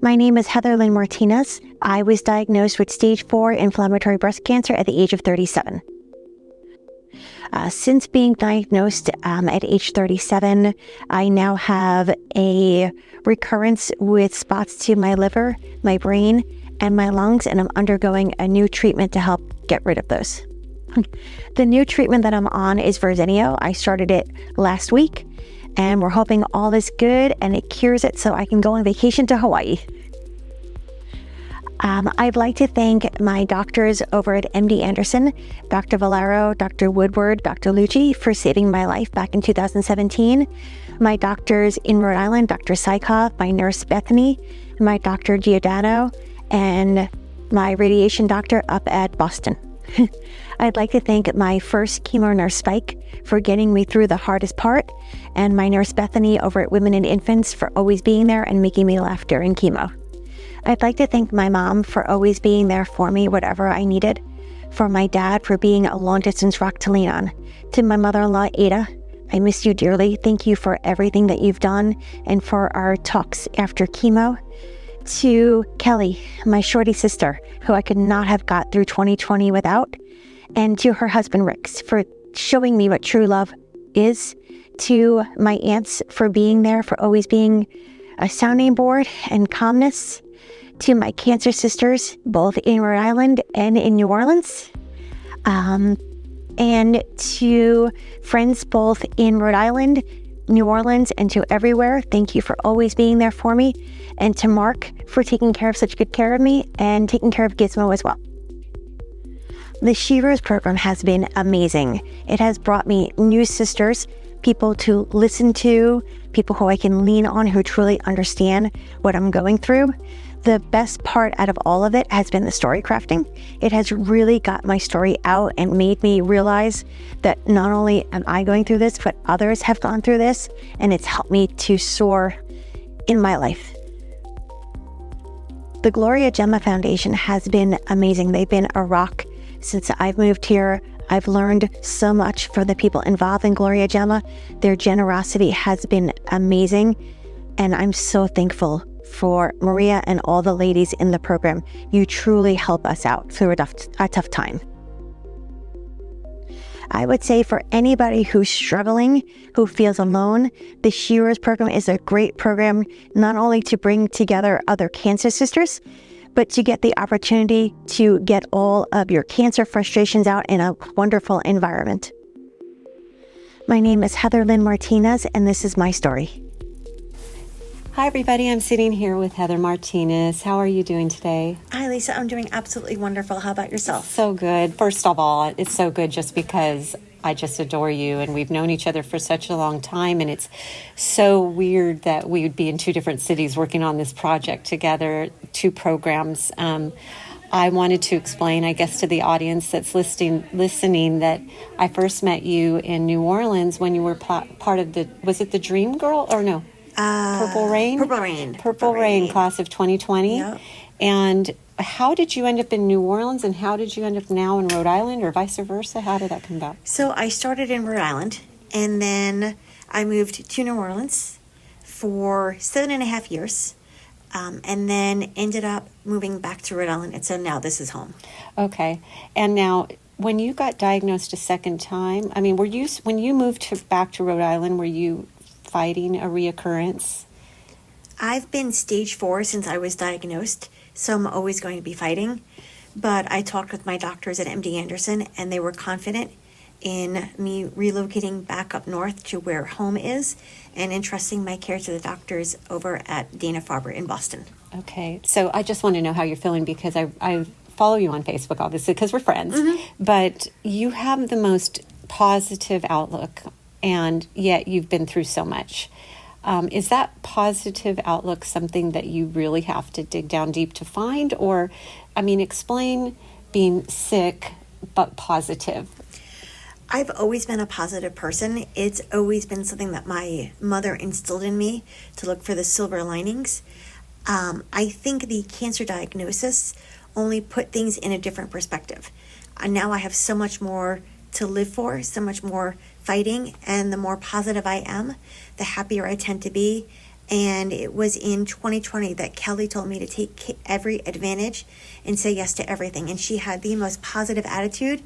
My name is Heather Lynn Martinez. I was diagnosed with stage 4 inflammatory breast cancer at the age of 37. Since being diagnosed at age 37, I now have a recurrence with spots to my liver, my brain, and my lungs, and I'm undergoing a new treatment to help get rid of those. The new treatment that I'm on is Verzenio. I started it last week, and we're hoping all is good and it cures it so I can go on vacation to Hawaii. I'd like to thank my doctors over at MD Anderson, Dr. Valero, Dr. Woodward, Dr. Lucci, for saving my life back in 2017. My doctors in Rhode Island, Dr. Sykoff, my nurse Bethany, my Dr. Giordano, and my radiation doctor up at Boston. I'd like to thank my first chemo nurse Spike for getting me through the hardest part, and my nurse Bethany over at Women and Infants for always being there and making me laugh during chemo. I'd like to thank my mom for always being there for me, whatever I needed. For my dad for being a long-distance rock to lean on. To my mother-in-law, Ada, I miss you dearly. Thank you for everything that you've done and for our talks after chemo. To Kelly, my shorty sister, who I could not have got through 2020 without. And to her husband, Rix, for showing me what true love is. To my aunts for being there, for always being a sounding board and calmness. To my cancer sisters, both in Rhode Island and in New Orleans. And to friends both in Rhode Island, New Orleans, and to everywhere, thank you for always being there for me. And to Mark for taking care of such good care of me and taking care of Gizmo as well. The She-Rose program has been amazing. It has brought me new sisters, people to listen to, people who I can lean on who truly understand what I'm going through. The best part out of all of it has been the story crafting. It has really got my story out and made me realize that not only am I going through this, but others have gone through this, and it's helped me to soar in my life. The Gloria Gemma Foundation has been amazing. They've been a rock since I've moved here. I've learned so much from the people involved in Gloria Gemma. Their generosity has been amazing, and I'm so thankful for Maria and all the ladies in the program. You truly help us out through a tough time. I would say for anybody who's struggling, who feels alone, the She-Rose program is a great program, not only to bring together other cancer sisters, but to get the opportunity to get all of your cancer frustrations out in a wonderful environment. My name is Heather Lynn Martinez, and this is my story. Hi, everybody. I'm sitting here with Heather Martinez. How are you doing today? Hi, Lisa. I'm doing absolutely wonderful. How about yourself? So good. First of all, it's so good just because I just adore you, and we've known each other for such a long time, and it's so weird that we would be in two different cities working on this project together, two programs. I wanted to explain, I guess, to the audience that's listening that I first met you in New Orleans when you were part of was it the Dream Girl or no? Purple Rain? Purple Rain class of 2020. Yep. And how did you end up in New Orleans, and how did you end up now in Rhode Island, or vice versa? How did that come about? So I started in Rhode Island, and then I moved to New Orleans for 7.5 years, and then ended up moving back to Rhode Island, and so now this is home. Okay. And now, when you got diagnosed a second time, I mean, when you moved back to Rhode Island, were you fighting a reoccurrence? I've been stage 4 since I was diagnosed, so I'm always going to be fighting. But I talked with my doctors at MD Anderson, and they were confident in me relocating back up north to where home is and entrusting my care to the doctors over at Dana-Farber in Boston. Okay. So I just want to know how you're feeling, because I follow you on Facebook, obviously, because we're friends. Mm-hmm. But you have the most positive outlook, and yet you've been through so much. Is that positive outlook something that you really have to dig down deep to find? Or, I mean, explain being sick but positive. I've always been a positive person. It's always been something that my mother instilled in me, to look for the silver linings. I think the cancer diagnosis only put things in a different perspective. Now I have so much more to live for, so much more fighting, and the more positive I am, the happier I tend to be, And it was in 2020 that Kelly told me to take every advantage and say yes to everything. And she had the most positive attitude,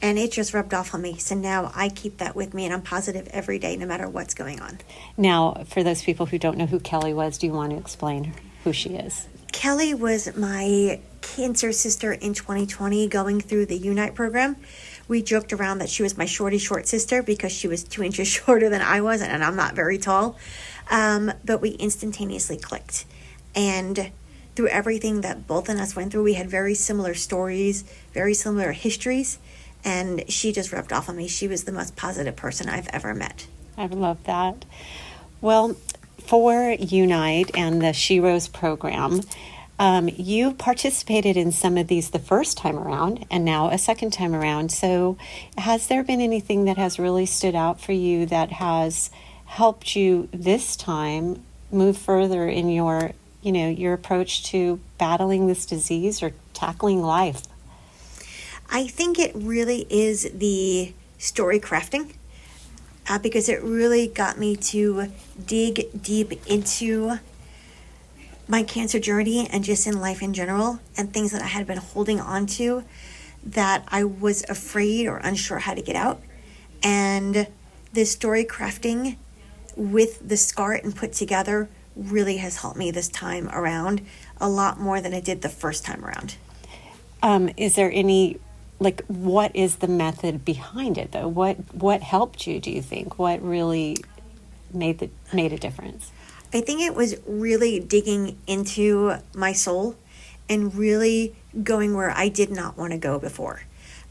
and it just rubbed off on me. So now I keep that with me, and I'm positive every day, no matter what's going on. Now, for those people who don't know who Kelly was, do you want to explain who she is? Kelly was my cancer sister in 2020 going through the Unite program. We joked around that she was my short sister because she was 2 inches shorter than I was, and I'm not very tall. But we instantaneously clicked. And through everything that both of us went through, we had very similar stories, very similar histories, and she just rubbed off on me. She was the most positive person I've ever met. I love that. Well, for Unite and the She Rose program, you participated in some of these the first time around and now a second time around. So has there been anything that has really stood out for you that has helped you this time move further in your approach to battling this disease or tackling life? I think it really is the story crafting, because it really got me to dig deep into my cancer journey and just in life in general, and things that I had been holding on to that I was afraid or unsure how to get out. And the story crafting with the scar and put together really has helped me this time around a lot more than it did the first time around. Is there any, what is the method behind it though? What helped you, do you think? What really made a difference? I think it was really digging into my soul and really going where I did not want to go before.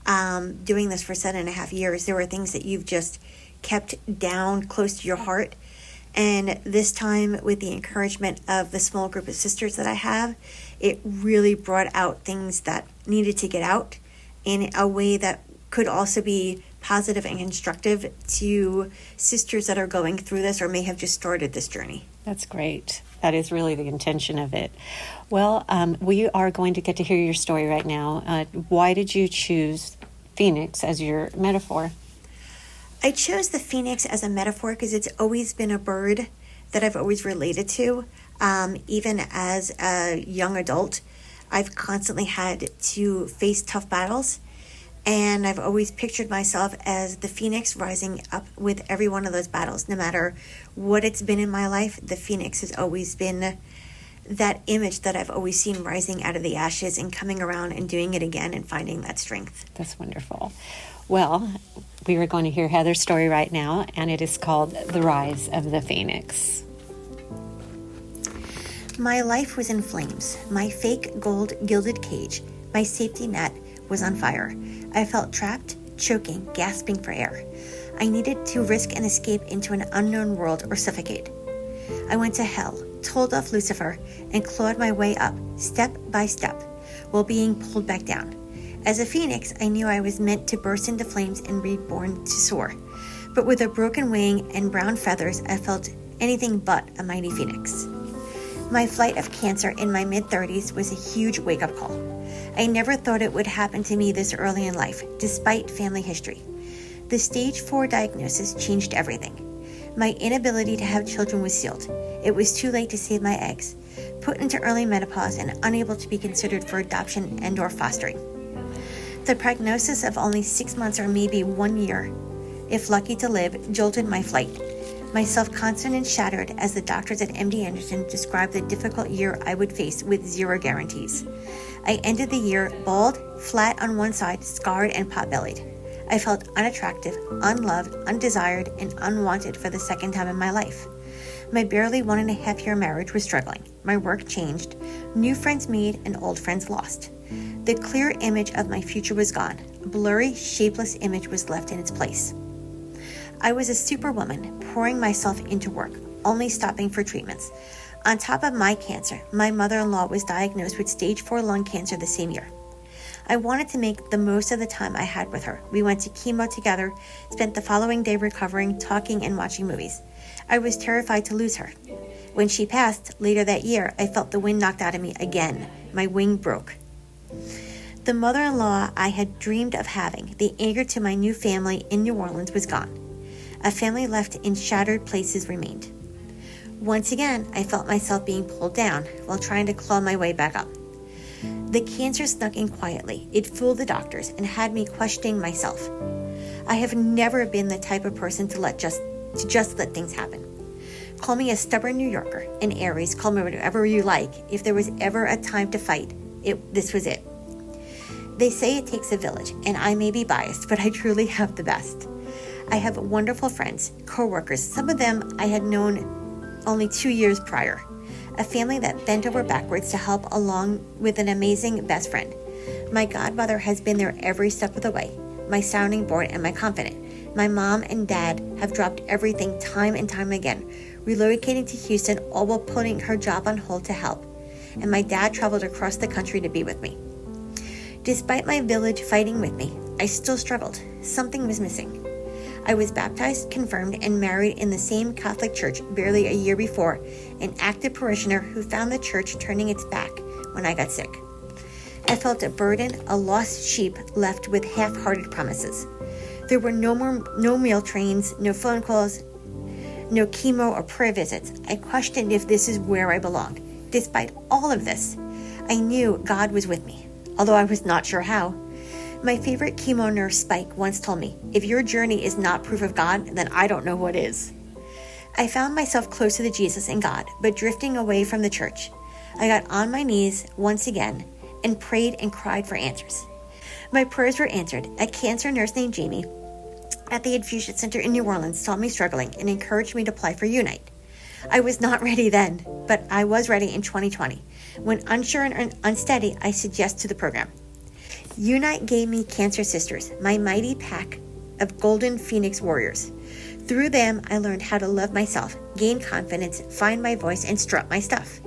Doing this for 7.5 years, there were things that you've just kept down close to your heart. And this time, with the encouragement of the small group of sisters that I have, it really brought out things that needed to get out in a way that could also be positive and constructive to sisters that are going through this or may have just started this journey. That's great. That is really the intention of it. Well, we are going to get to hear your story right now. Why did you choose Phoenix as your metaphor? I chose the phoenix as a metaphor because it's always been a bird that I've always related to. Even as a young adult, I've constantly had to face tough battles, and I've always pictured myself as the phoenix rising up with every one of those battles. No matter what it's been in my life, the phoenix has always been that image that I've always seen rising out of the ashes and coming around and doing it again and finding that strength. That's wonderful. Well, we are going to hear Heather's story right now, and it is called The Rise of the Phoenix. My life was in flames. My fake gold gilded cage, my safety net, was on fire. I felt trapped, choking, gasping for air. I needed to risk an escape into an unknown world or suffocate. I went to hell, told off Lucifer, and clawed my way up, step by step, while being pulled back down. As a phoenix, I knew I was meant to burst into flames and reborn to soar. But with a broken wing and brown feathers, I felt anything but a mighty phoenix. My flight of cancer in my mid-30s was a huge wake-up call. I never thought it would happen to me this early in life, despite family history. The stage 4 diagnosis changed everything. My inability to have children was sealed. It was too late to save my eggs, put into early menopause and unable to be considered for adoption and or fostering. The prognosis of only 6 months or maybe 1 year, if lucky to live, jolted my flight. My self-confidence shattered as the doctors at MD Anderson described the difficult year I would face with zero guarantees. I ended the year bald, flat on one side, scarred and pot-bellied. I felt unattractive, unloved, undesired, and unwanted for the second time in my life. My barely 1.5-year marriage was struggling. My work changed, new friends made, and old friends lost. The clear image of my future was gone. A blurry, shapeless image was left in its place. I was a superwoman, pouring myself into work, only stopping for treatments. On top of my cancer, my mother-in-law was diagnosed with stage 4 lung cancer the same year. I wanted to make the most of the time I had with her. We went to chemo together, spent the following day recovering, talking, and watching movies. I was terrified to lose her. When she passed, later that year, I felt the wind knocked out of me again. My wing broke. The mother-in-law I had dreamed of having, the anchor to my new family in New Orleans, was gone. A family left in shattered places remained. Once again, I felt myself being pulled down while trying to claw my way back up. The cancer snuck in quietly. It fooled the doctors and had me questioning myself. I have never been the type of person to just let things happen. Call me a stubborn New Yorker, an Aries, call me whatever you like. If there was ever a time to fight, this was it. They say it takes a village, and I may be biased, but I truly have the best. I have wonderful friends, co-workers, some of them I had known only 2 years prior. A family that bent over backwards to help along with an amazing best friend. My godmother has been there every step of the way, my sounding board and my confidant. My mom and dad have dropped everything time and time again, relocating to Houston, all while putting her job on hold to help. And my dad traveled across the country to be with me. Despite my village fighting with me, I still struggled. Something was missing. I was baptized, confirmed, and married in the same Catholic church barely a year before, an active parishioner who found the church turning its back when I got sick. I felt a burden, a lost sheep left with half-hearted promises. There were no meal trains, no phone calls, no chemo or prayer visits. I questioned if this is where I belonged. Despite all of this, I knew God was with me, although I was not sure how. My favorite chemo nurse, Spike, once told me, if your journey is not proof of God, then I don't know what is. I found myself closer to Jesus and God, but drifting away from the church. I got on my knees once again and prayed and cried for answers. My prayers were answered. A cancer nurse named Jamie at the infusion center in New Orleans saw me struggling and encouraged me to apply for Unite. I was not ready then, but I was ready in 2020. When unsure and unsteady, I suggested to the program. Unite gave me cancer sisters, my mighty pack of golden phoenix warriors. Through them, I learned how to love myself, gain confidence, find my voice, and strut my stuff.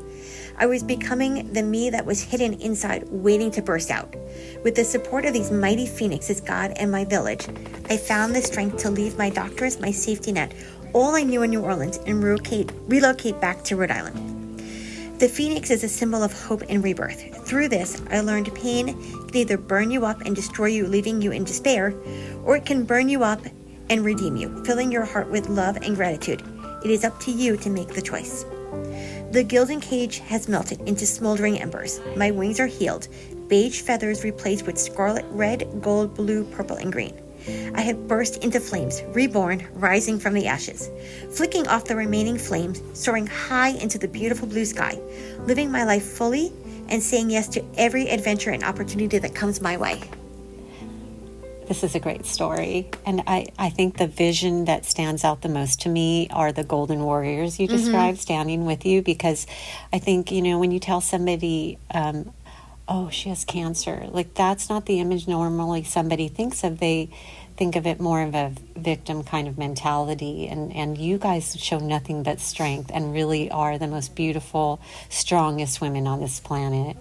I was becoming the me that was hidden inside, waiting to burst out. With the support of these mighty phoenixes, God, and my village, I found the strength to leave my doctors, my safety net, all I knew in New Orleans, and relocate back to Rhode Island. The phoenix is a symbol of hope and rebirth. Through this, I learned pain can either burn you up and destroy you, leaving you in despair, or it can burn you up and redeem you, filling your heart with love and gratitude. It is up to you to make the choice. The gilded cage has melted into smoldering embers. My wings are healed, beige feathers replaced with scarlet, red, gold, blue, purple, and green. I have burst into flames, reborn, rising from the ashes, flicking off the remaining flames, soaring high into the beautiful blue sky, living my life fully and saying yes to every adventure and opportunity that comes my way. This is a great story. And I think the vision that stands out the most to me are the golden warriors you described standing with you, because I think, when you tell somebody, oh, she has cancer, like that's not the image normally somebody thinks of. They think of it more of a victim kind of mentality. And you guys show nothing but strength and really are the most beautiful, strongest women on this planet.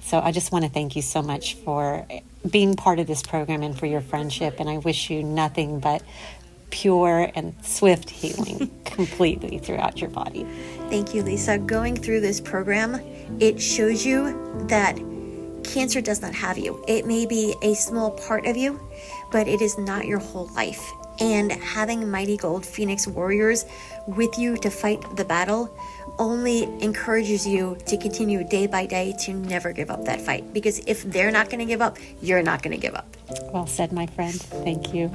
So I just want to thank you so much for being part of this program and for your friendship. And I wish you nothing but pure and swift healing completely throughout your body. Thank you, Lisa. Going through this program, it shows you that cancer does not have you. It may be a small part of you, but it is not your whole life. And having mighty gold phoenix warriors with you to fight the battle only encourages you to continue day by day to never give up that fight. Because if they're not going to give up, you're not going to give up. Well said, my friend. Thank you.